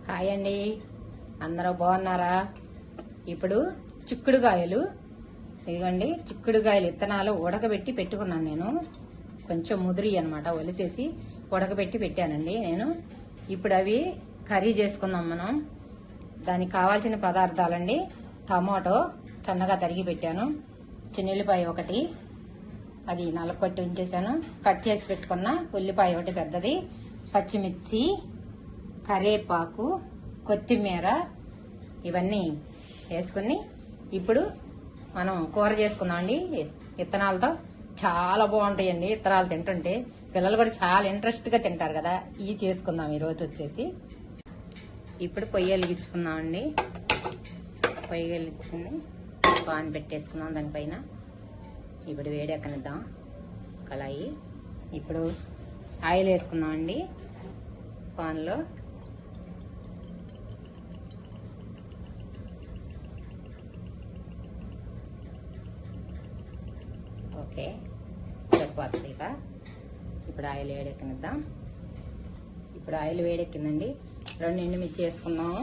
Hi అండి, అందరూ బాగున్నారా? ఇప్పుడు చిక్కుడుగాయలు, ఇదిగోండి చిక్కుడుగాయలు విత్తనాలు ఉడకబెట్టి పెట్టుకున్నాను నేను. కొంచెం ముదిరి అన్నమాట, ఒలిసేసి ఉడకబెట్టి పెట్టానండి నేను. ఇప్పుడు అవి కర్రీ చేసుకుందాం మనం. దానికి కావాల్సిన పదార్థాలండి: టమాటో సన్నగా తరిగి పెట్టాను, చిన్నుల్లిపాయ ఒకటి, అది నలకొట్టి ఉంచేసాను, కట్ చేసి పెట్టుకున్న ఉల్లిపాయ ఒకటి పెద్దది, పచ్చిమిర్చి, కరివేపాకు, కొత్తిమీర, ఇవన్నీ వేసుకుని ఇప్పుడు మనం కూర చేసుకుందామండి. విత్తనాలతో చాలా బాగుంటాయండి విత్తనాలు తింటుంటే. పిల్లలు కూడా చాలా ఇంట్రెస్ట్ గా తింటారు కదా. ఇవి చేసుకుందాం ఈ రోజు వచ్చేసి. ఇప్పుడు పొయ్యి వెలిగించుకుందామండి. పొయ్యి వెలిగించుకుని పాన్ పెట్టేసుకుందాం దానిపైన. ఇప్పుడు వేడెక్కనిద్దాం కళాయి. ఇప్పుడు ఆయిల్ వేసుకుందామండి పాన్లో. ఓకే, సరిపోతుంది. ఇక ఇప్పుడు ఆయిల్ వేడెక్కనిద్దాం. ఇప్పుడు ఆయిల్ వేడెక్కిందండి. 2 ఎండుమిర్చి వేసుకున్నాము,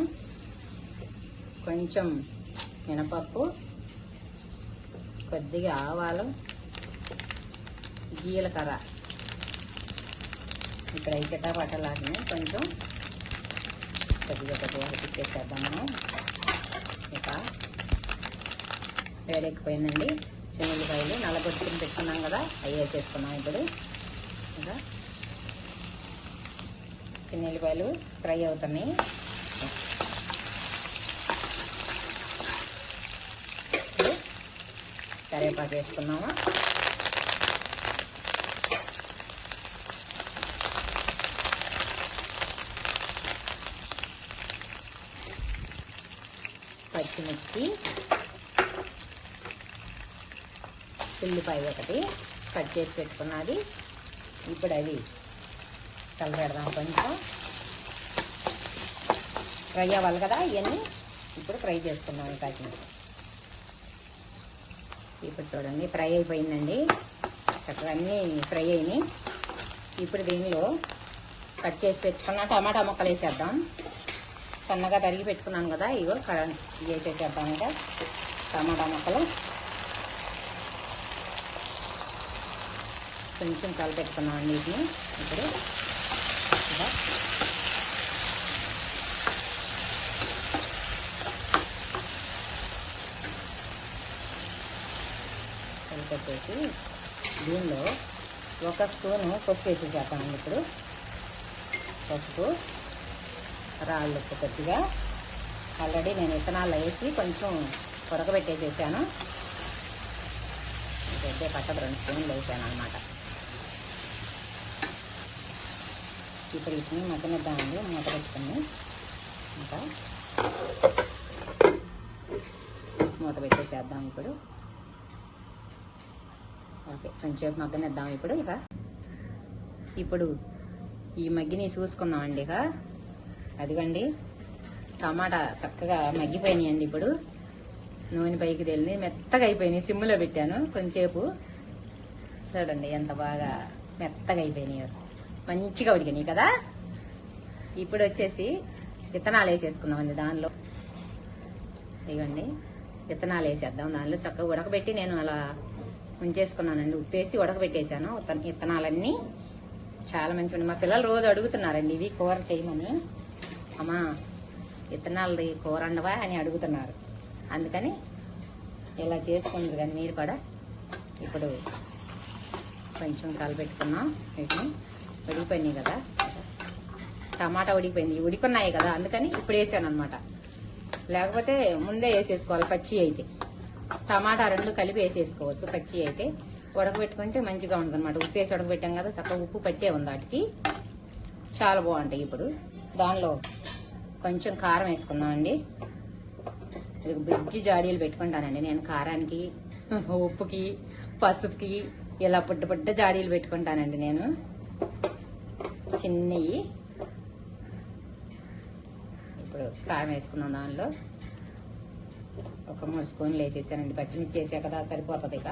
కొంచెం మినపప్పు, కొద్దిగా ఆవాలు, జీలకర్ర. ఇక్కడ ఈ చిట్టపట్టలాగా కొంచెం కొద్దిగా తిప్పేసేద్దాం మనం. ఇక వేడెక్కిపోయిందండి. చిన్నుల్లిపాయలు నల్లగొట్టుకుని పెట్టుకున్నాం కదా, అవి వేసేసుకున్నాం. ఇప్పుడు ఇంకా చిన్నుల్లిపాయలు ఫ్రై అవుతున్నాయి. కరివేపాకు వేసుకున్నాము. పచ్చిమిర్చి, ఉల్లిపాయ ఒకటి కట్ చేసి పెట్టుకున్నది. ఇప్పుడు అవి కలపెడదాం. కొంచెం ఫ్రై అవ్వాలి కదా ఇవన్నీ. ఇప్పుడు ఫ్రై చేసుకుందాం. పచ్చిమిర్చి ఇప్పుడు చూడండి ఫ్రై అయిపోయిందండి. చక్కగా అన్నీ ఫ్రై అయినాయి. ఇప్పుడు దీనిలో కట్ చేసి పెట్టుకున్న టమాటా ముక్కలు వేసేద్దాం. సన్నగా తరిగి పెట్టుకున్నాను కదా, ఇగో వేసేసేద్దాం. ఇంకా టమాటా ముక్కలు కొంచెం కలిపెట్టుకున్నాం వీటిని. ఇప్పుడు కలిపెట్టేసి దీనిలో 1 స్పూను పసుపు వేసేసేద్దామండి. ఇప్పుడు పసుపు, రాళ్ళు ఉప్పు కొద్దిగా. ఆల్రెడీ నేను విత్తనాల్లో వేసి కొంచెం ఉడకబెట్టేసేసాను. పెద్ద పట్టకు 2 స్పూన్లు వేసాను అనమాట. ఇప్పుడు వీటిని మగ్గనిద్దామండి, మూత పెట్టుకుని. ఇంకా మూత పెట్టేసేద్దాం ఇప్పుడు. ఓకే, కొంచెం మగ్గనిద్దాం ఇప్పుడు. ఇప్పుడు ఈ మగ్గిని చూసుకుందామండి. ఇక అదిగండి టమాటా చక్కగా మగ్గిపోయినాయండి. ఇప్పుడు నూనె పైకి తేలింది, మెత్తగా అయిపోయినాయి. సిమ్లో పెట్టాను కొంచెంసేపు. చూడండి ఎంత బాగా మెత్తగా అయిపోయినాయి, మంచిగా ఉడికినాయి కదా. ఇప్పుడు వచ్చేసి విత్తనాలు వేసేసుకుందామండి దానిలో. ఇవ్వండి విత్తనాలు వేసేద్దాం దానిలో. చక్కగా ఉడకబెట్టి నేను అలా ఉంచేసుకున్నానండి, ఉప్పేసి ఉడకబెట్టేశాను విత్తనాలన్నీ. చాలా మంచిగా. మా పిల్లలు రోజు అడుగుతున్నారండి ఇవి కూర చేయమని. అమ్మా విత్తనాలది కూర వండవా అని అడుగుతున్నారు. అందుకని ఇలా చేసుకుంది. కానీ మీరు కూడా ఇప్పుడు కొంచెం కలిపెట్టుకున్నాం. వీటిని ఉడికిపోయినాయి కదా, టమాటా ఉడికిపోయింది, ఉడికున్నాయి కదా, అందుకని ఇప్పుడు వేసాను అనమాట. లేకపోతే ముందే వేసేసుకోవాలి పచ్చి అయితే. టమాటా 2 కలిపి వేసేసుకోవచ్చు పచ్చి అయితే. ఉడకబెట్టుకుంటే మంచిగా ఉంటుంది అనమాట. ఉప్పు వేసి ఉడకబెట్టాం కదా, చక్కగా ఉప్పు పట్టే ఉంది వాటికి, చాలా బాగుంటాయి. ఇప్పుడు దానిలో కొంచెం కారం వేసుకుందామండి. ఇది బుజ్జి జాడీలు పెట్టుకుంటానండి నేను కారానికి, ఉప్పుకి, పసుపుకి. ఇలా పుట్ట జాడీలు పెట్టుకుంటానండి నేను, చిన్నవి. ఇప్పుడు కారం వేసుకున్నాం. దానిలో ఒక 3 స్పూన్లు వేసేసానండి. పచ్చిమిర్చి వేసా కదా, సరిపోతుంది. ఇక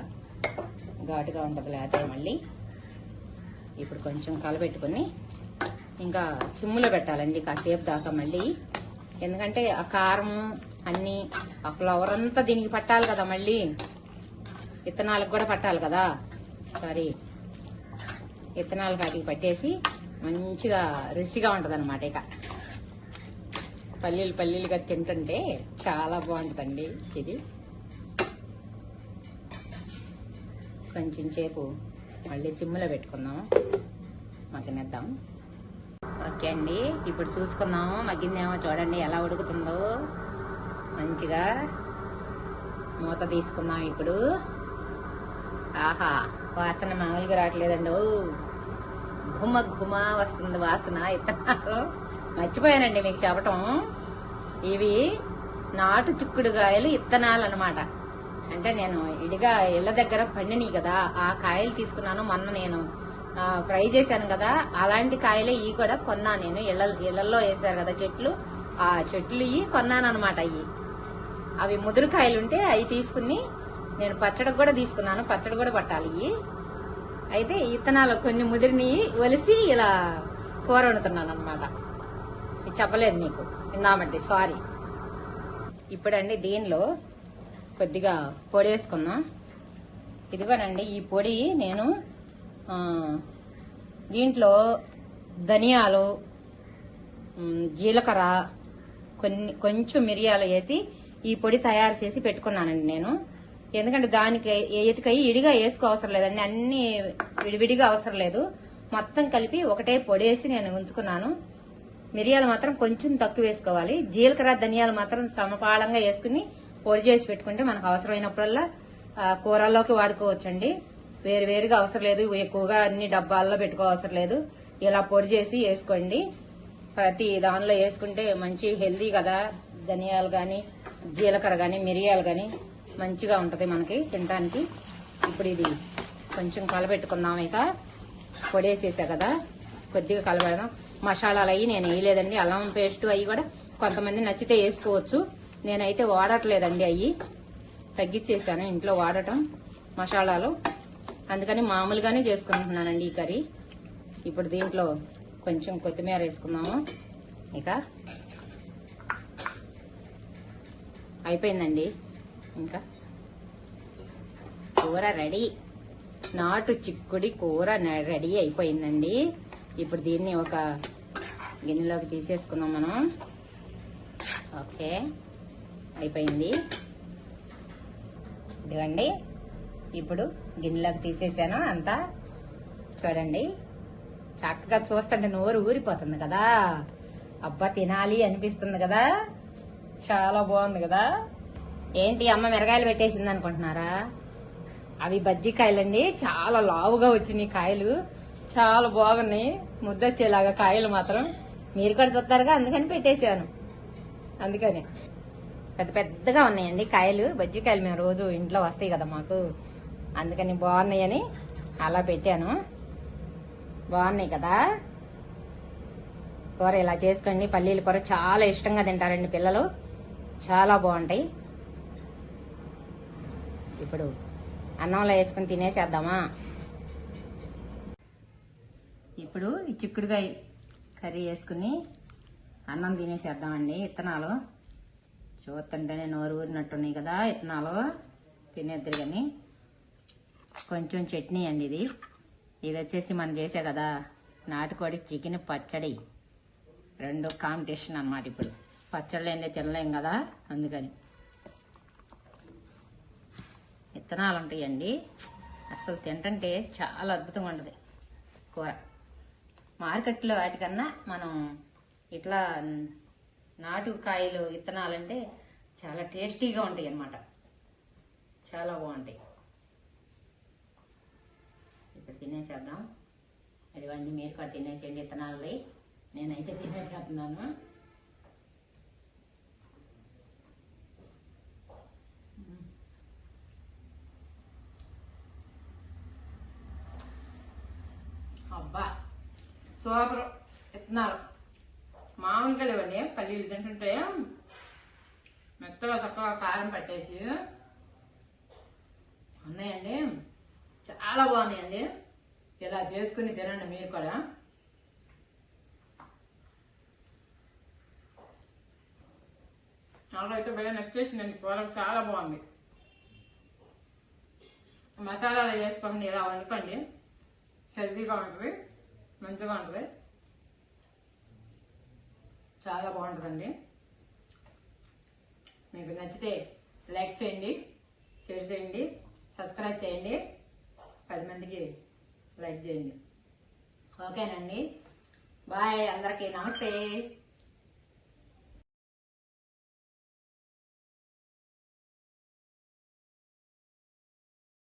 ఘాటుగా ఉంటుంది లేకపోతే మళ్ళీ. ఇప్పుడు కొంచెం కలబెట్టుకుని ఇంకా సిమ్లో పెట్టాలండి కాసేపు దాకా. మళ్ళీ ఎందుకంటే ఆ కారం అన్ని ఆ ఫ్లవర్ అంతా దీనికి పట్టాలి కదా, మళ్ళీ విత్తనాలకు కూడా పట్టాలి కదా. సారీ, విత్తనాలు వాటికి పట్టేసి మంచిగా రుచిగా ఉంటది అనమాట. ఇక పల్లీలుగా తింటుంటే చాలా బాగుంటుందండి ఇది. కొంచెం సేపు మళ్ళీ సిమ్లో పెట్టుకుందాం, మగ్గనిద్దాం. ఓకే అండి, ఇప్పుడు చూసుకుందాం మగ్గిందేమో చూడండి ఎలా ఉడుకుతుందో. మంచిగా మూత తీసుకుందాం ఇప్పుడు. ఆహా, వాసన మామూలుగా రావట్లేదండి. ఘుమ ఘుమ వస్తుంది వాసన. ఇత్తనాలు మర్చిపోయానండి మీకు చెప్పటం, ఇవి నాటు చిక్కుడుకాయలు ఇత్తనాలు అనమాట. అంటే నేను ఇడిగా ఇళ్ల దగ్గర పండినాయి కదా, ఆ కాయలు తీసుకున్నాను. మొన్న నేను ఫ్రై చేశాను కదా, అలాంటి కాయలే ఇవి కూడా కొన్నా నేను. ఇళ్లలో వేసారు కదా చెట్లు, ఆ చెట్లు ఇవి కొన్నాను అనమాట. అవి ముదురు కాయలు ఉంటే అవి తీసుకుని నేను పచ్చడికి కూడా తీసుకున్నాను. పచ్చడి కూడా పట్టాలి ఇవి. అయితే ఇత్తనాలు కొన్ని ముదిరిని ఒలిసి ఇలా కూర వండుతున్నాను అనమాట. చెప్పలేదు మీకు విన్నామంటే, సారీ. ఇప్పుడండి దీనిలో కొద్దిగా పొడి వేసుకుందాం. ఇదిగోనండి ఈ పొడి నేను దీంట్లో ధనియాలు, జీలకర్ర, కొంచెం మిరియాలు వేసి ఈ పొడి తయారు చేసి పెట్టుకున్నానండి నేను. ఎందుకంటే దానికి ఎతికై ఇడిగా వేసుకోవసరం లేదండి, అన్ని విడివిడిగా అవసరం లేదు, మొత్తం కలిపి ఒకటే పొడి వేసి నేను ఉంచుకున్నాను. మిరియాలు మాత్రం కొంచెం తక్కువ వేసుకోవాలి. జీలకర్ర ధనియాలు మాత్రం సమపాళంగా వేసుకుని పొడి చేసి పెట్టుకుంటే మనకు అవసరమైనప్పుడల్లా కూరల్లోకి వాడుకోవచ్చండి. వేరుగా అవసరం లేదు, ఎక్కువగా అన్ని డబ్బాల్లో పెట్టుకోవసరం లేదు. ఇలా పొడి చేసి వేసుకోండి. ప్రతి దానిలో వేసుకుంటే మంచి హెల్దీ కదా. ధనియాలు కానీ, జీలకర్ర కానీ, మిరియాలు కానీ మంచిగా ఉంటది మనకి తినడానికి. ఇప్పుడు ఇది కొంచెం కలబెట్టుకుందాం. ఇక పొడి వేసేసా కదా, కొద్దిగా కలబెడదాం. మసాలాలు అవి నేను వేయలేదండి. అల్లం పేస్ట్ అవి కూడా కొంతమంది నచ్చితే వేసుకోవచ్చు, నేనైతే వాడట్లేదండి. అవి తగ్గించేసాను ఇంట్లో వాడటం మసాలాలు, అందుకని మామూలుగానే చేసుకుంటున్నానండి ఈ కర్రీ. ఇప్పుడు దీంట్లో కొంచెం కొత్తిమీర వేసుకుందాము. ఇక అయిపోయిందండి, ఇంకా కూర రెడీ. నాటు చిక్కుడి కూర రెడీ అయిపోయిందండి. ఇప్పుడు దీన్ని ఒక గిన్నెలోకి తీసేసుకుందాం మనం. ఓకే, అయిపోయింది. ఇదిగండి, ఇప్పుడు గిన్నెలోకి తీసేసాను అంతా. చూడండి, చక్కగా చూస్తుంటే నోరు ఊరిపోతుంది కదా, అబ్బా తినాలి అనిపిస్తుంది కదా. చాలా బాగుంది కదా. ఏంటి అమ్మ మిరగాయలు పెట్టేసింది అనుకుంటున్నారా? అవి బజ్జికాయలండి, చాలా లావుగా వచ్చినాయి కాయలు, చాలా బాగున్నాయి, ముద్దొచ్చేలాగా కాయలు మాత్రం. మీరు కూడా చూస్తారుగా, అందుకని పెట్టేశాను. అందుకని పెద్ద పెద్దగా ఉన్నాయండి కాయలు, బజ్జికాయలు. మేము రోజు ఇంట్లో వస్తాయి కదా మాకు, అందుకని బాగున్నాయని అలా పెట్టాను. బాగున్నాయి కదా. కూర ఇలా చేసుకోండి. పల్లీల కూర చాలా ఇష్టంగా తింటారండి పిల్లలు, చాలా బాగుంటాయి. ఇప్పుడు అన్నంలో వేసుకుని తినేసేద్దామా. ఇప్పుడు ఈ చిక్కుడుకాయ కర్రీ వేసుకుని అన్నం తినేసేద్దామండి. విత్తనాలు చూస్తుంటేనే నోరు ఊరినట్టున్నాయి కదా, విత్తనాలు తినేద్దరు. కానీ కొంచెం చట్నీ అండి ఇది. ఇది వచ్చేసి మనం చేసే కదా నాటుకోడి చికెన్ పచ్చడి, రెండు కాంపిటీషన్ అన్నమాట. ఇప్పుడు పచ్చళ్ళు ఏంటో తినలేం కదా, అందుకని విత్తనాలు ఉంటాయండి. అసలు తింటుంటే చాలా అద్భుతంగా ఉంటుంది కూర. మార్కెట్లో వాటికన్నా మనం ఇట్లా నాటు కాయలు విత్తనాలంటే చాలా టేస్టీగా ఉంటాయి అన్నమాట, చాలా బాగుంటాయి. ఇప్పుడు తినేసేద్దాం. ఇదిగోండి, మీరు కూడా తినేసేయండి విత్తనాలు. నేనైతే తినేసేస్తున్నాను. అబ్బా సూపర్. విత్తనాలు మామూలుగా లేవండి, పల్లీలు తింటుంటే మెత్తగా చక్కగా కారం పట్టేసి ఉన్నాయండి, చాలా బాగున్నాయండి. ఇలా చేసుకుని తినండి మీరు కూడా. నాకైతే బాగా నచ్చేసిందండి. కూర చాలా బాగుంది. మసాలాలు వేసుకోండి, ఇలా వండుకోండి. హెల్తీగా ఉంటుంది, మంచిగా ఉంటుంది, చాలా బాగుంటుందండి. మీకు నచ్చితే లైక్ చేయండి, షేర్ చేయండి, సబ్స్క్రైబ్ చేయండి, 10 మందికి లైక్ చేయండి. ఓకేనండి, బాయ్, అందరికీ నమస్తే.